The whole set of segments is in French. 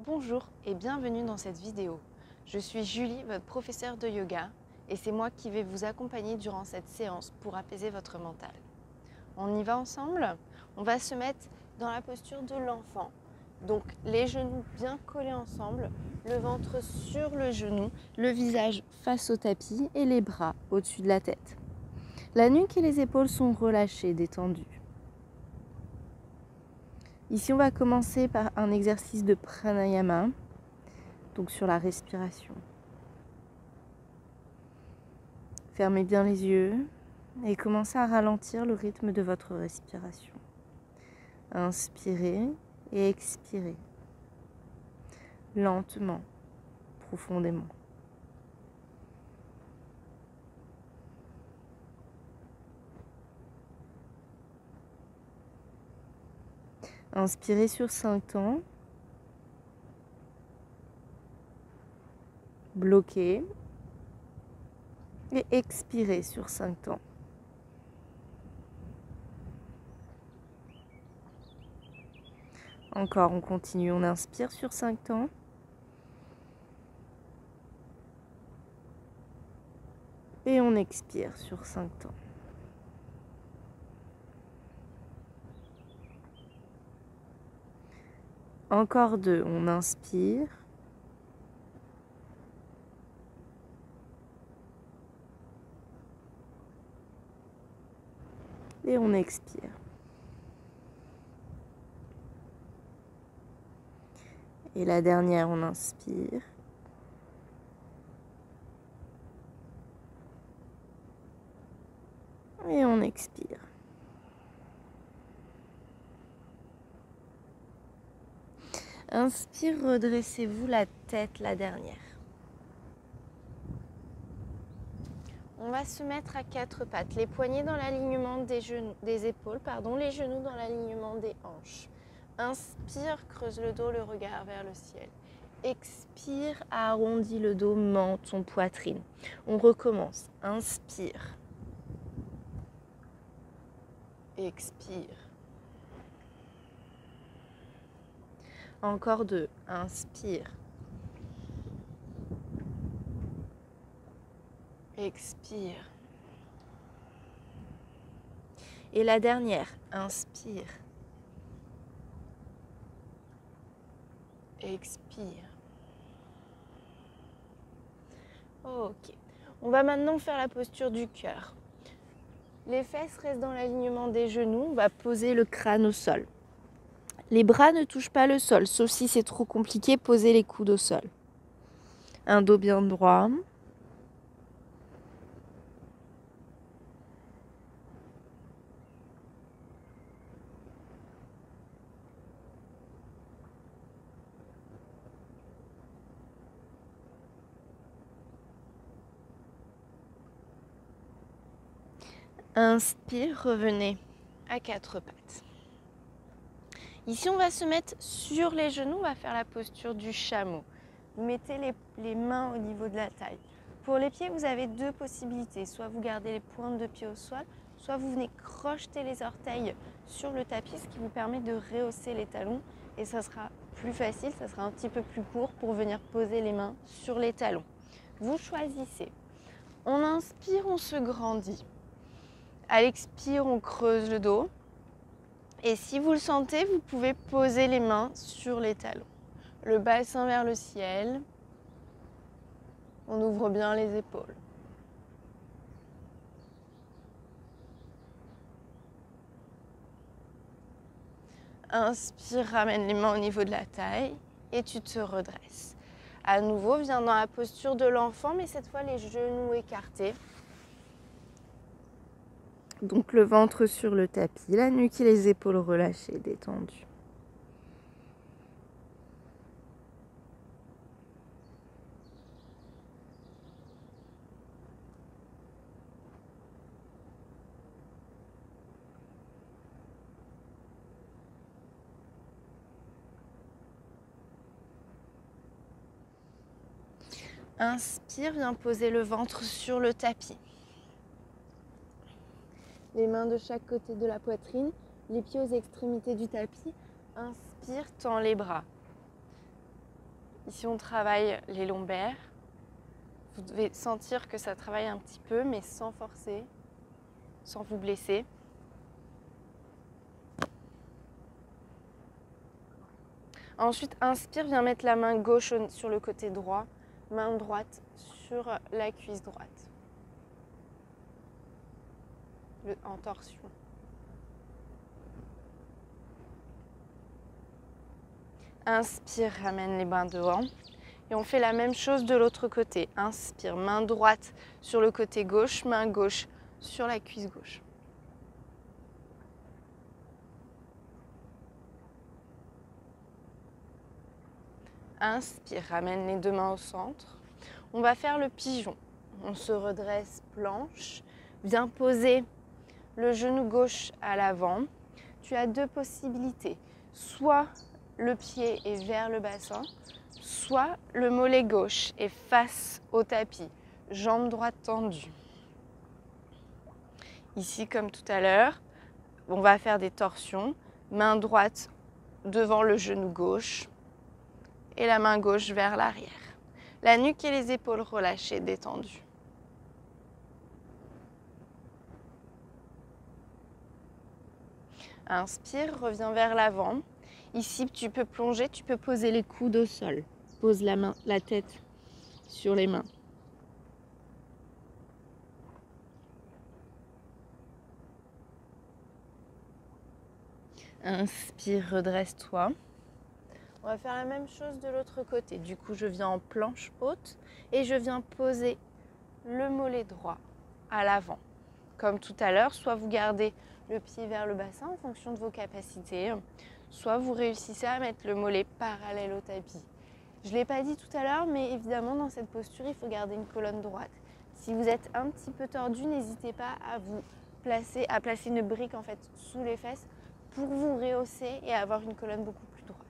Bonjour et bienvenue dans cette vidéo. Je suis Julie, votre professeure de yoga, et c'est moi qui vais vous accompagner durant cette séance pour apaiser votre mental. On y va ensemble? On va se mettre dans la posture de l'enfant. Donc les genoux bien collés ensemble, le ventre sur le genou, le visage face au tapis et les bras au-dessus de la tête. La nuque et les épaules sont relâchées, détendues. Ici, on va commencer par un exercice de pranayama, donc sur la respiration. Fermez bien les yeux et commencez à ralentir le rythme de votre respiration. Inspirez et expirez, lentement, profondément. Inspirez sur 5 temps. Bloquez. Et expirez sur 5 temps. Encore, on continue. On inspire sur 5 temps. Et on expire sur 5 temps. Encore 2. On inspire. Et on expire. Et la dernière, on inspire. Et on expire. Inspire, redressez-vous la tête, la dernière. On va se mettre à 4 pattes, les poignets dans l'alignement des épaules, les genoux dans l'alignement des hanches. Inspire, creuse le dos, le regard vers le ciel. Expire, arrondis le dos, menton, poitrine. On recommence. Inspire. Expire. Encore 2. Inspire. Expire. Et la dernière, inspire. Expire. Ok. On va maintenant faire la posture du cœur. Les fesses restent dans l'alignement des genoux. On va poser le crâne au sol. Les bras ne touchent pas le sol, sauf si c'est trop compliqué, posez les coudes au sol. Un dos bien droit. Inspire, revenez à 4 pattes. Ici, on va se mettre sur les genoux, on va faire la posture du chameau. Vous mettez les mains au niveau de la taille. Pour les pieds, vous avez 2 possibilités. Soit vous gardez les pointes de pied au sol, soit vous venez crocheter les orteils sur le tapis, ce qui vous permet de rehausser les talons. Et ça sera plus facile, ça sera un petit peu plus court pour venir poser les mains sur les talons. Vous choisissez. On inspire, on se grandit. À l'expire, on creuse le dos. Et si vous le sentez, vous pouvez poser les mains sur les talons. Le bassin vers le ciel. On ouvre bien les épaules. Inspire, ramène les mains au niveau de la taille et tu te redresses. À nouveau, viens dans la posture de l'enfant, mais cette fois les genoux écartés. Donc le ventre sur le tapis, la nuque et les épaules relâchées, détendues. Inspire, viens poser le ventre sur le tapis. Les mains de chaque côté de la poitrine, les pieds aux extrémités du tapis. Inspire, tends les bras. Ici, on travaille les lombaires. Vous devez sentir que ça travaille un petit peu, mais sans forcer, sans vous blesser. Ensuite, inspire, viens mettre la main gauche sur le côté droit, main droite sur la cuisse droite. En torsion. Inspire, ramène les mains devant. Et on fait la même chose de l'autre côté. Inspire, main droite sur le côté gauche, main gauche sur la cuisse gauche. Inspire, ramène les deux mains au centre. On va faire le pigeon. On se redresse planche. Viens poser le genou gauche à l'avant. Tu as deux possibilités. Soit le pied est vers le bassin, soit le mollet gauche est face au tapis. Jambe droite tendue. Ici, comme tout à l'heure, on va faire des torsions. Main droite devant le genou gauche et la main gauche vers l'arrière. La nuque et les épaules relâchées, détendues. Inspire, reviens vers l'avant. Ici, tu peux plonger, tu peux poser les coudes au sol. Pose la tête sur les mains. Inspire, redresse-toi. On va faire la même chose de l'autre côté. Du coup, je viens en planche haute et je viens poser le mollet droit à l'avant. Comme tout à l'heure, soit vous gardez le pied vers le bassin en fonction de vos capacités, soit vous réussissez à mettre le mollet parallèle au tapis. Je ne l'ai pas dit tout à l'heure, mais évidemment, dans cette posture, il faut garder une colonne droite. Si vous êtes un petit peu tordu, n'hésitez pas à placer une brique en fait sous les fesses pour vous rehausser et avoir une colonne beaucoup plus droite.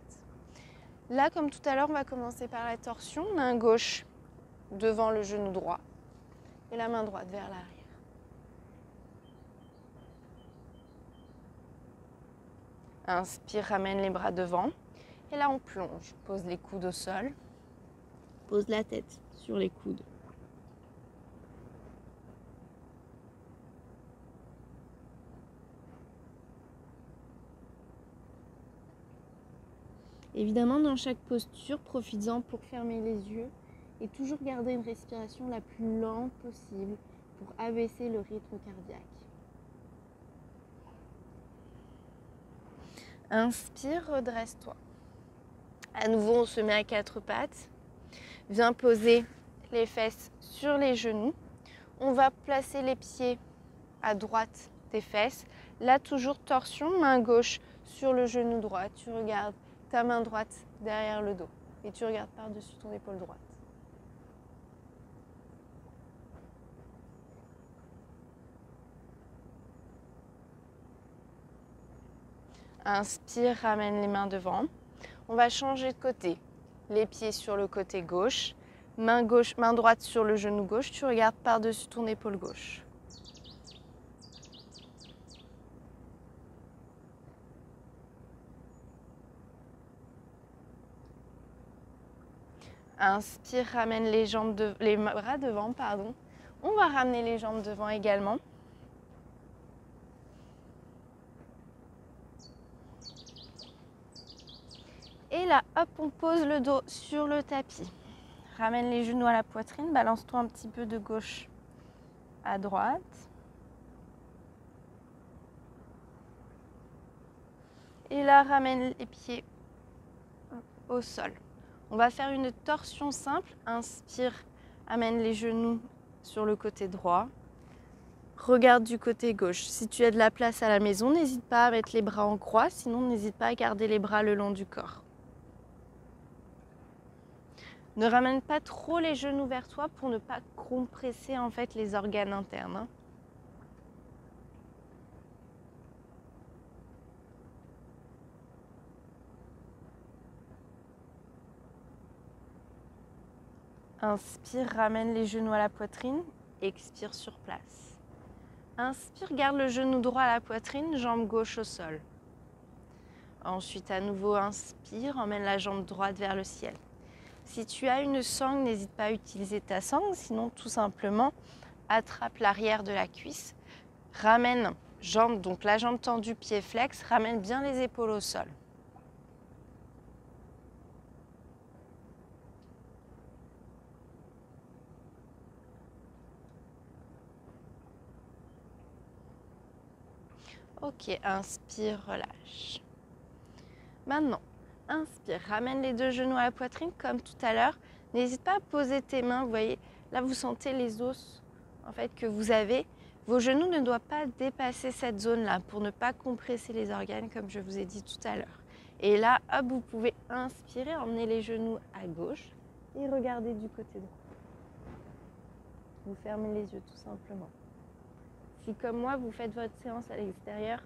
Là, comme tout à l'heure, on va commencer par la torsion. Main gauche devant le genou droit et la main droite vers l'arrière. Inspire, ramène les bras devant. Et là, on plonge. Pose les coudes au sol. Pose la tête sur les coudes. Évidemment, dans chaque posture, profites-en pour fermer les yeux et toujours garder une respiration la plus lente possible pour abaisser le rythme cardiaque. Inspire, redresse-toi. À nouveau, on se met à quatre pattes. Viens poser les fesses sur les genoux. On va placer les pieds à droite des fesses. Là, toujours torsion, main gauche sur le genou droit. Tu regardes ta main droite derrière le dos et tu regardes par-dessus ton épaule droite. Inspire, ramène les mains devant. On va changer de côté. Les pieds sur le côté gauche, main droite sur le genou gauche. Tu regardes par-dessus ton épaule gauche. Inspire, ramène les bras devant, pardon. On va ramener les jambes devant également. Et là, hop, on pose le dos sur le tapis. Ramène les genoux à la poitrine, balance-toi un petit peu de gauche à droite. Et là, ramène les pieds au sol. On va faire une torsion simple. Inspire, amène les genoux sur le côté droit. Regarde du côté gauche. Si tu as de la place à la maison, n'hésite pas à mettre les bras en croix, sinon n'hésite pas à garder les bras le long du corps. Ne ramène pas trop les genoux vers toi pour ne pas compresser en fait les organes internes. Inspire, ramène les genoux à la poitrine, expire sur place. Inspire, garde le genou droit à la poitrine, jambe gauche au sol. Ensuite, à nouveau, inspire, emmène la jambe droite vers le ciel. Si tu as une sangle, n'hésite pas à utiliser ta sangle, sinon tout simplement attrape l'arrière de la cuisse, ramène jambe, donc la jambe tendue, pied flex, ramène bien les épaules au sol. Ok, inspire, relâche. Maintenant, inspire, ramène les deux genoux à la poitrine comme tout à l'heure. N'hésite pas à poser tes mains, vous voyez, là vous sentez les os en fait que vous avez. Vos genoux ne doivent pas dépasser cette zone-là pour ne pas compresser les organes comme je vous ai dit tout à l'heure. Et là, hop, vous pouvez inspirer, emmener les genoux à gauche et regarder du côté droit. Vous fermez les yeux tout simplement. Si comme moi, vous faites votre séance à l'extérieur,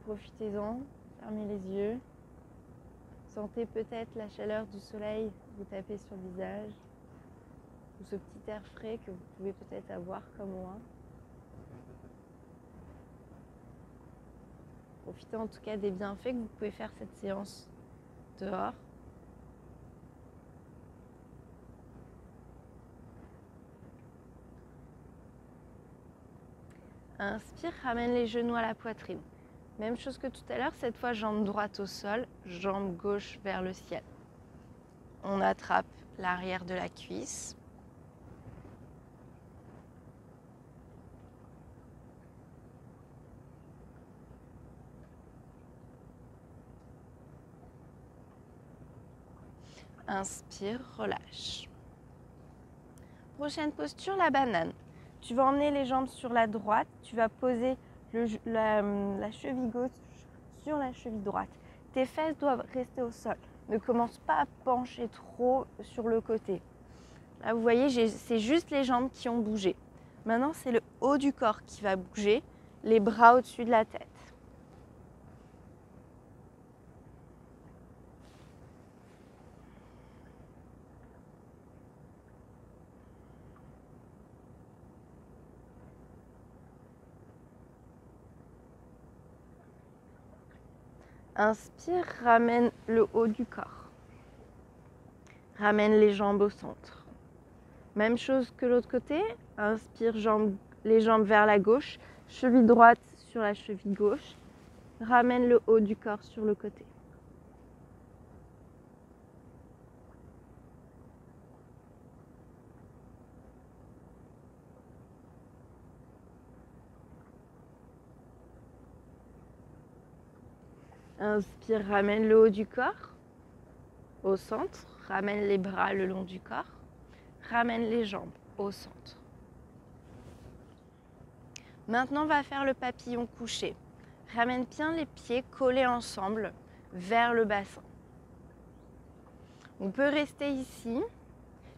profitez-en, fermez les yeux. Sentez peut-être la chaleur du soleil vous taper sur le visage ou ce petit air frais que vous pouvez peut-être avoir comme moi. Profitez en tout cas des bienfaits que vous pouvez faire cette séance dehors. Inspire, ramène les genoux à la poitrine. Même chose que tout à l'heure, cette fois jambe droite au sol, jambe gauche vers le ciel. On attrape l'arrière de la cuisse. Inspire, relâche. Prochaine posture, la banane. Tu vas emmener les jambes sur la droite, tu vas poser la cheville gauche sur la cheville droite. Tes fesses doivent rester au sol. Ne commence pas à pencher trop sur le côté. Là, vous voyez, c'est juste les jambes qui ont bougé. Maintenant, c'est le haut du corps qui va bouger, les bras au-dessus de la tête. Inspire, ramène le haut du corps. Ramène les jambes au centre. Même chose que l'autre côté. Inspire, les jambes vers la gauche. Cheville droite sur la cheville gauche. Ramène le haut du corps sur le côté. Inspire, ramène le haut du corps au centre. Ramène les bras le long du corps. Ramène les jambes au centre. Maintenant, on va faire le papillon couché. Ramène bien les pieds collés ensemble vers le bassin. On peut rester ici.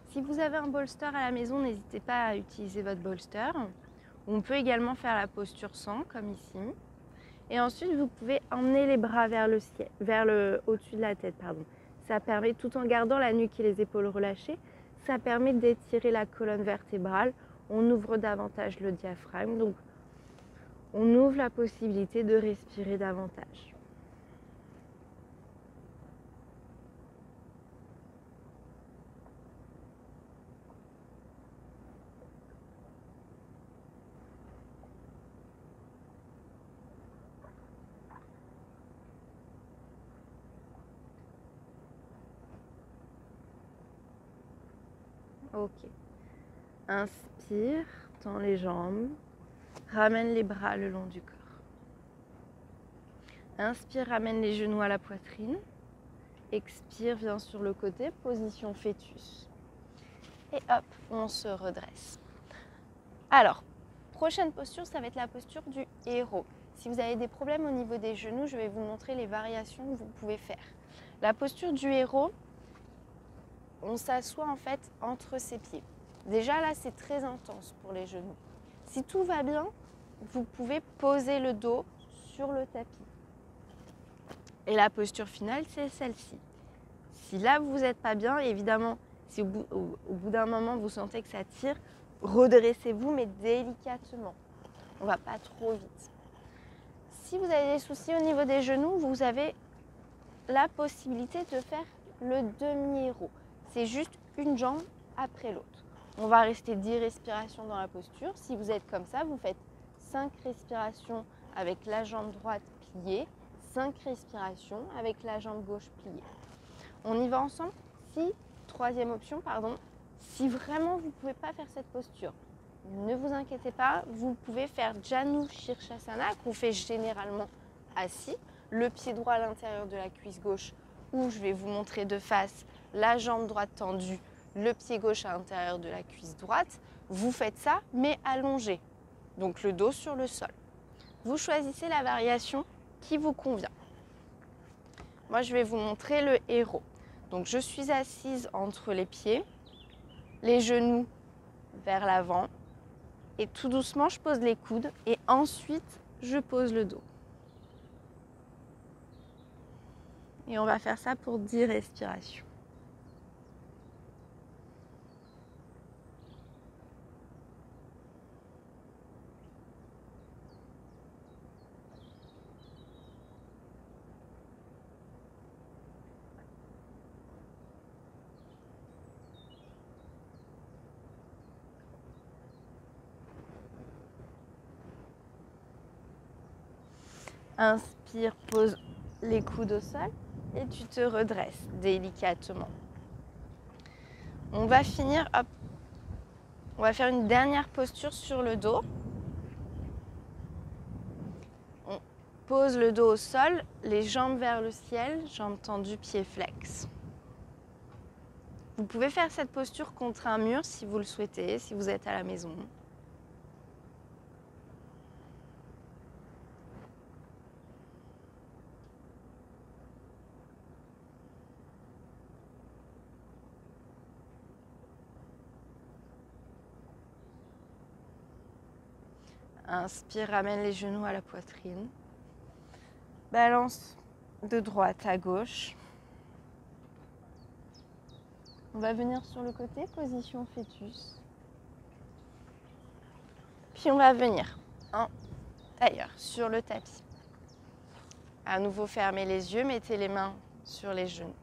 Si vous avez un bolster à la maison, n'hésitez pas à utiliser votre bolster. On peut également faire la posture sans, comme ici. Et ensuite, vous pouvez emmener les bras vers le ciel, au-dessus de la tête, pardon. Ça permet, tout en gardant la nuque et les épaules relâchées, ça permet d'étirer la colonne vertébrale. On ouvre davantage le diaphragme, donc on ouvre la possibilité de respirer davantage. Ok. Inspire, tends les jambes, ramène les bras le long du corps. Inspire, ramène les genoux à la poitrine. Expire, viens sur le côté, position fœtus. Et hop, on se redresse. Alors, prochaine posture, ça va être la posture du héros. Si vous avez des problèmes au niveau des genoux, je vais vous montrer les variations que vous pouvez faire. La posture du héros, on s'assoit en fait entre ses pieds. Déjà là, c'est très intense pour les genoux. Si tout va bien, vous pouvez poser le dos sur le tapis. Et la posture finale, c'est celle-ci. Si là, vous n'êtes pas bien, évidemment, si au bout d'un moment, vous sentez que ça tire, redressez-vous, mais délicatement. On ne va pas trop vite. Si vous avez des soucis au niveau des genoux, vous avez la possibilité de faire le demi-héros. c'est juste une jambe après l'autre. On va rester 10 respirations dans la posture. Si vous êtes comme ça, vous faites 5 respirations avec la jambe droite pliée, 5 respirations avec la jambe gauche pliée. On y va ensemble. Troisième option, si vraiment vous ne pouvez pas faire cette posture, ne vous inquiétez pas, vous pouvez faire Janu Shirshasana qu'on fait généralement assis, le pied droit à l'intérieur de la cuisse gauche, où je vais vous montrer de face la jambe droite tendue, le pied gauche à l'intérieur de la cuisse droite. Vous faites ça, mais allongé, donc le dos sur le sol. Vous choisissez la variation qui vous convient. Moi, je vais vous montrer le héros. Donc, je suis assise entre les pieds, les genoux vers l'avant, et tout doucement, je pose les coudes et ensuite, je pose le dos. Et on va faire ça pour 10 respirations. Inspire, pose les coudes au sol et tu te redresses délicatement. On va finir, hop, on va faire une dernière posture sur le dos. On pose le dos au sol, les jambes vers le ciel, jambes tendues, pieds flex. Vous pouvez faire cette posture contre un mur si vous le souhaitez, si vous êtes à la maison. Inspire, ramène les genoux à la poitrine. Balance de droite à gauche. On va venir sur le côté, position fœtus. Puis on va venir en tailleur sur le tapis. À nouveau, fermez les yeux, mettez les mains sur les genoux.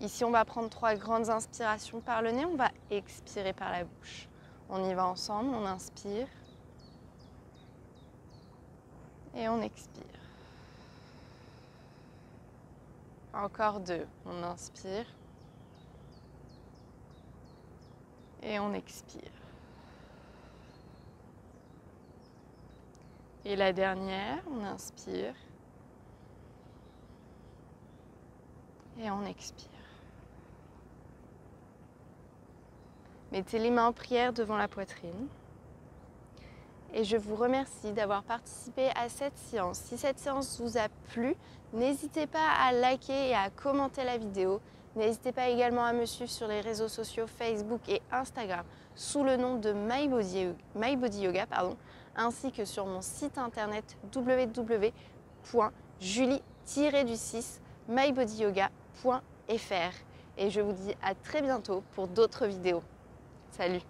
Ici, on va prendre 3 grandes inspirations par le nez. On va expirer par la bouche. On y va ensemble, on inspire. Et on expire. Encore 2. On inspire. Et on expire. Et la dernière, on inspire. Et on expire. Mettez les mains en prière devant la poitrine. Et je vous remercie d'avoir participé à cette séance. Si cette séance vous a plu, n'hésitez pas à liker et à commenter la vidéo. N'hésitez pas également à me suivre sur les réseaux sociaux Facebook et Instagram sous le nom de My Body Yoga, ainsi que sur mon site internet www.julie-mybodyyoga.fr. Et je vous dis à très bientôt pour d'autres vidéos. Salut!